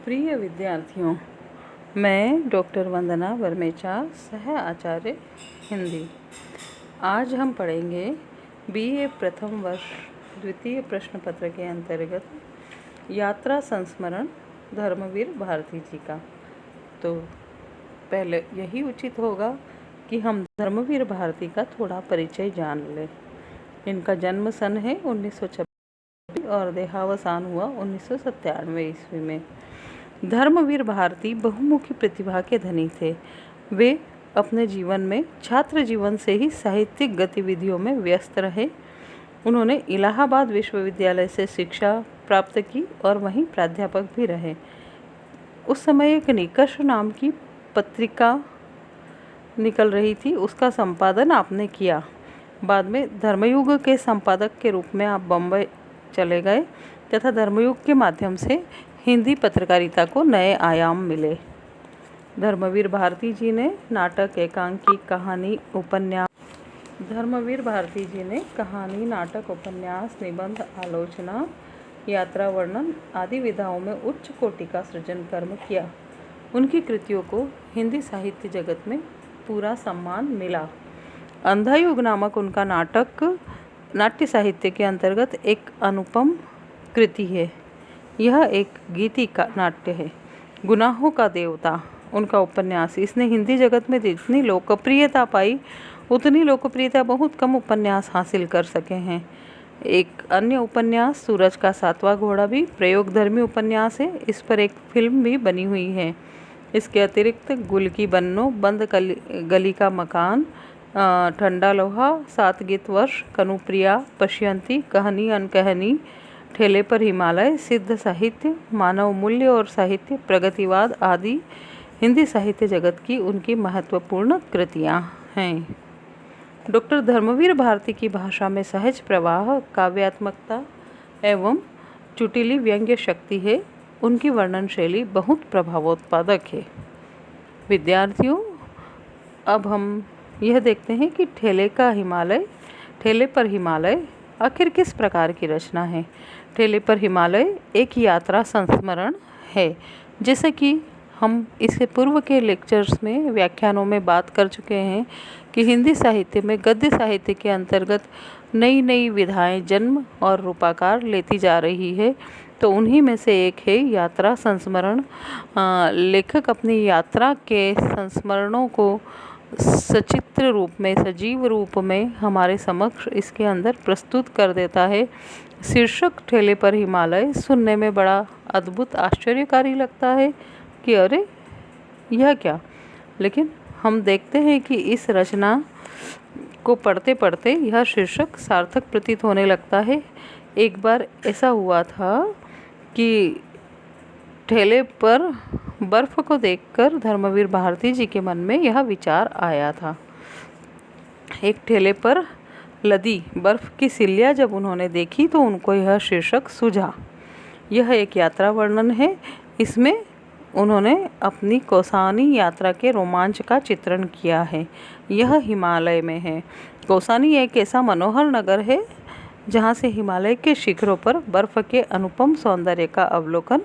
प्रिय विद्यार्थियों, मैं डॉक्टर वंदना वर्मेचा, सह आचार्य हिंदी। आज हम पढ़ेंगे बीए प्रथम वर्ष द्वितीय प्रश्न पत्र के अंतर्गत यात्रा संस्मरण धर्मवीर भारती जी का। तो पहले यही उचित होगा कि हम धर्मवीर भारती का थोड़ा परिचय जान लें। इनका जन्म सन है 1926 और देहावसान हुआ 1997 ईस्वी में। धर्मवीर भारती बहुमुखी प्रतिभा के धनी थे। वे अपने जीवन में छात्र जीवन से ही साहित्यिक गतिविधियों में व्यस्त रहे। उन्होंने इलाहाबाद विश्वविद्यालय से शिक्षा प्राप्त की और वहीं प्राध्यापक भी रहे। उस समय एक निकष नाम की पत्रिका निकल रही थी, उसका संपादन आपने किया। बाद में धर्मयुग के संपादक के रूप में आप बम्बई चले गए तथा धर्मयुग के माध्यम से हिंदी पत्रकारिता को नए आयाम मिले। धर्मवीर भारती जी ने नाटक, एकांकी, कहानी, उपन्यास नाटक, उपन्यास, निबंध, आलोचना, यात्रा वर्णन आदि विधाओं में उच्च कोटि का सृजन कर्म किया। उनकी कृतियों को हिंदी साहित्य जगत में पूरा सम्मान मिला। अंधा युग नामक उनका नाटक नाट्य साहित्य के अंतर्गत एक अनुपम कृति है। यह एक गीति का नाट्य है। गुनाहों का देवता उनका उपन्यास, इसने हिंदी जगत में जितनी लोकप्रियता पाई उतनी लोकप्रियता बहुत कम उपन्यास हासिल कर सके हैं। एक अन्य उपन्यास सूरज का सातवां घोड़ा भी प्रयोगधर्मी उपन्यास है। इस पर एक फिल्म भी बनी हुई है। इसके अतिरिक्त गुल की बन्नो, बंद गली का मकान, ठंडा लोहा, 7 गीत वर्ष, कनुप्रिया, पश्यंती, कहानी अनकहानी, ठेले पर हिमालय, सिद्ध साहित्य, मानव मूल्य और साहित्य, प्रगतिवाद आदि हिंदी साहित्य जगत की उनकी महत्वपूर्ण कृतियाँ हैं। डॉक्टर धर्मवीर भारती की भाषा में सहज प्रवाह, काव्यात्मकता एवं चुटीली व्यंग्य शक्ति है। उनकी वर्णन शैली बहुत प्रभावोत्पादक है। विद्यार्थियों, अब हम यह देखते हैं कि ठेले पर हिमालय आखिर किस प्रकार की रचना है। ठेले पर हिमालय एक यात्रा संस्मरण है। जैसे कि हम इसके पूर्व के लेक्चर्स में, व्याख्यानों में बात कर चुके हैं कि हिंदी साहित्य में गद्य साहित्य के अंतर्गत नई नई विधाएं जन्म और रूपाकार लेती जा रही है। तो उन्हीं में से एक है यात्रा संस्मरण। लेखक अपनी यात्रा के संस्मरणों को सचित्र रूप में, सजीव रूप में हमारे समक्ष इसके अंदर प्रस्तुत कर देता है। शीर्षक ठेले पर हिमालय सुनने में बड़ा अद्भुत, आश्चर्यकारी लगता है कि अरे यह क्या। लेकिन हम देखते हैं कि इस रचना को पढ़ते पढ़ते यह शीर्षक सार्थक प्रतीत होने लगता है। एक बार ऐसा हुआ था कि ठेले पर बर्फ़ को देखकर धर्मवीर भारती जी के मन में यह विचार आया था। एक ठेले पर लदी बर्फ़ की सिल्लियाँ जब उन्होंने देखी तो उनको यह शीर्षक सूझा। यह एक यात्रा वर्णन है। इसमें उन्होंने अपनी कौसानी यात्रा के रोमांच का चित्रण किया है। यह हिमालय में है। कौसानी एक ऐसा मनोहर नगर है जहाँ से हिमालय के शिखरों पर बर्फ़ के अनुपम सौंदर्य का अवलोकन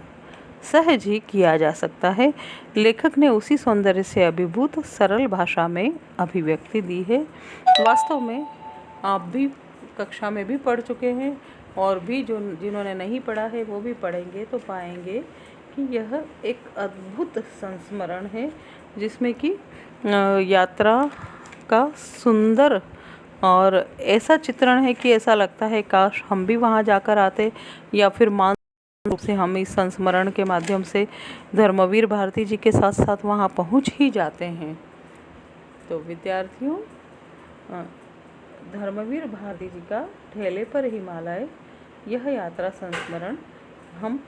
सहज ही किया जा सकता है। लेखक ने उसी सौंदर्य से अभिभूत सरल भाषा में अभिव्यक्ति दी है। वास्तव में आप भी कक्षा में भी पढ़ चुके हैं और भी जिन्होंने नहीं पढ़ा है वो भी पढ़ेंगे तो पाएंगे कि यह एक अद्भुत संस्मरण है, जिसमें कि यात्रा का सुंदर और ऐसा चित्रण है कि ऐसा लगता है काश हम भी वहाँ जाकर आते, या फिर मानसिक रूप से हम इस संस्मरण के माध्यम से धर्मवीर भारती जी के साथ साथ वहाँ पहुँच ही जाते हैं। तो विद्यार्थियों, धर्मवीर भारती जी का ठेले पर हिमालय यह यात्रा संस्मरण हम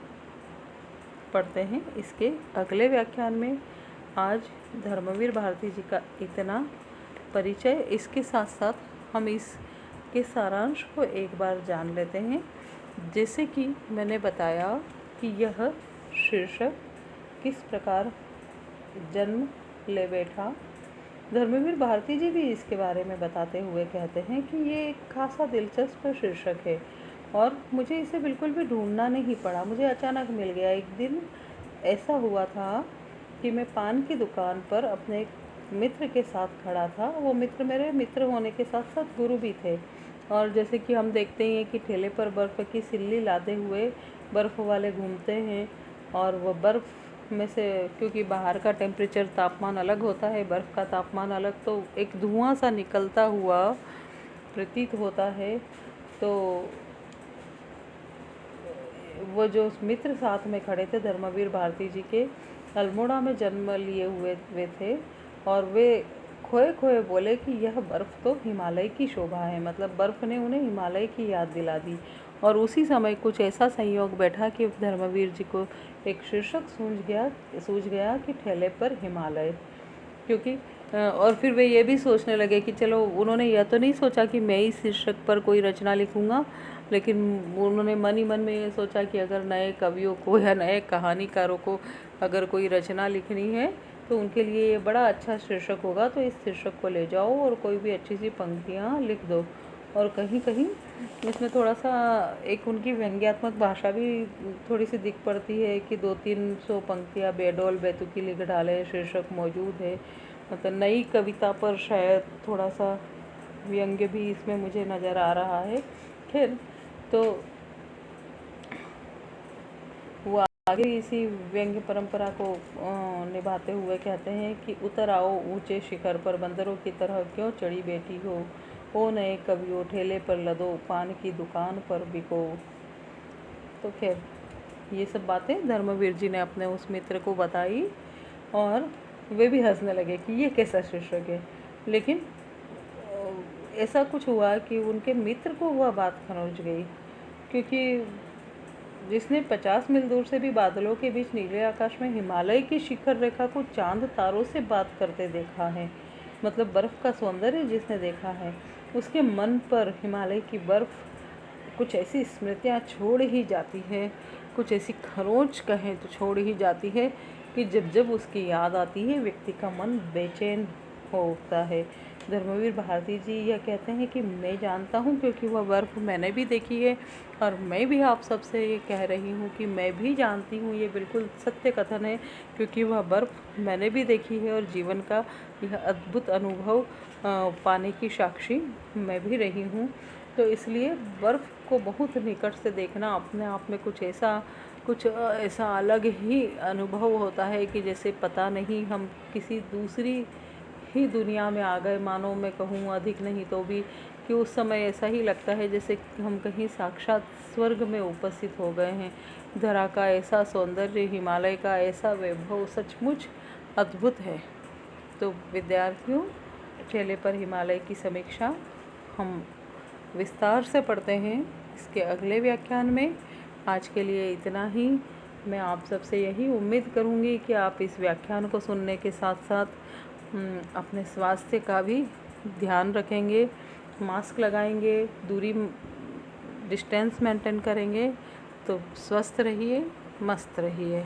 पढ़ते हैं इसके अगले व्याख्यान में। आज धर्मवीर भारती जी का इतना परिचय, इसके साथ साथ हम इसके सारांश को एक बार जान लेते हैं। जैसे कि मैंने बताया कि यह शीर्षक किस प्रकार जन्म ले बैठा। धर्मवीर भारती जी भी इसके बारे में बताते हुए कहते हैं कि ये एक खासा दिलचस्प शीर्षक है और मुझे इसे बिल्कुल भी ढूंढना नहीं पड़ा, मुझे अचानक मिल गया। एक दिन ऐसा हुआ था कि मैं पान की दुकान पर अपने एक मित्र के साथ खड़ा था। वो मित्र मेरे मित्र होने के साथ साथ गुरु भी थे। और जैसे कि हम देखते ही हैं कि ठेले पर बर्फ़ की सिल्ली लादे हुए बर्फ़ वाले घूमते हैं, और वो बर्फ़ में से, क्योंकि बाहर का टेम्परेचर तापमान अलग होता है, बर्फ़ का तापमान अलग, तो एक धुआं सा निकलता हुआ प्रतीत होता है। तो वो जो मित्र साथ में खड़े थे धर्मवीर भारती जी के, अल्मोड़ा में जन्म लिए हुए वे थे, और वे खोए खोए बोले कि यह बर्फ़ तो हिमालय की शोभा है। मतलब बर्फ़ ने उन्हें हिमालय की याद दिला दी। और उसी समय कुछ ऐसा संयोग बैठा कि धर्मवीर जी को एक शीर्षक सूझ गया कि ठेले पर हिमालय। क्योंकि और फिर वे ये भी सोचने लगे कि चलो, उन्होंने यह तो नहीं सोचा कि मैं इस शीर्षक पर कोई रचना लिखूंगा, लेकिन उन्होंने मन ही मन में ये सोचा कि अगर नए कवियों को या नए कहानीकारों को अगर कोई रचना लिखनी है तो उनके लिए ये बड़ा अच्छा शीर्षक होगा, तो इस शीर्षक को ले जाओ और कोई भी अच्छी सी पंक्तियाँ लिख दो। और कहीं कहीं इसमें थोड़ा सा एक उनकी व्यंग्यात्मक भाषा भी थोड़ी सी दिख पड़ती है कि 200-300 पंक्तियाँ बेडौल बेतुकी लिख डाले, शीर्षक मौजूद है। मतलब नई कविता पर शायद थोड़ा सा व्यंग्य भी इसमें मुझे नज़र आ रहा है। खैर, तो वो आगे इसी व्यंग्य परंपरा को निभाते हुए कहते हैं कि उतर आओ ऊंचे शिखर पर, बंदरों की तरह क्यों चढ़ी बैठी हो, ओ नए कवियों ठेले पर लदो, पान की दुकान पर बिको। तो खैर, ये सब बातें धर्मवीर जी ने अपने उस मित्र को बताई, और वे भी हंसने लगे कि ये कैसा शीर्षक है। लेकिन ऐसा कुछ हुआ कि उनके मित्र को वह बात खरोंच गई, क्योंकि जिसने 50 मील दूर से भी बादलों के बीच नीले आकाश में हिमालय की शिखर रेखा को चांद तारों से बात करते देखा है, मतलब बर्फ़ का सौंदर्य जिसने देखा है, उसके मन पर हिमालय की बर्फ़ कुछ ऐसी स्मृतियाँ छोड़ ही जाती है, कुछ ऐसी खरोंच कहें तो छोड़ ही जाती है कि जब जब उसकी याद आती है व्यक्ति का मन बेचैन हो उठता है। धर्मवीर भारती जी यह कहते हैं कि मैं जानता हूँ, क्योंकि वह बर्फ़ मैंने भी देखी है, और मैं भी आप सबसे ये कह रही हूँ कि मैं भी जानती हूँ, ये बिल्कुल सत्य कथन है, क्योंकि वह बर्फ़ मैंने भी देखी है और जीवन का यह अद्भुत अनुभव पाने की साक्षी मैं भी रही हूँ। तो इसलिए बर्फ़ को बहुत निकट से देखना अपने आप में कुछ ऐसा अलग ही अनुभव होता है कि जैसे पता नहीं हम किसी दूसरी ही दुनिया में आ गए, मानो मैं कहूँ अधिक नहीं तो भी, कि उस समय ऐसा ही लगता है जैसे हम कहीं साक्षात स्वर्ग में उपस्थित हो गए हैं। धरा का ऐसा सौंदर्य, हिमालय का ऐसा वैभव सचमुच अद्भुत है। तो विद्यार्थियों, ठेले पर हिमालय की समीक्षा हम विस्तार से पढ़ते हैं इसके अगले व्याख्यान में। आज के लिए इतना ही। मैं आप सबसे यही उम्मीद करूंगी कि आप इस व्याख्यान को सुनने के साथ साथ अपने स्वास्थ्य का भी ध्यान रखेंगे, मास्क लगाएंगे, दूरी डिस्टेंस मेंटेन करेंगे। तो स्वस्थ रहिए, मस्त रहिए।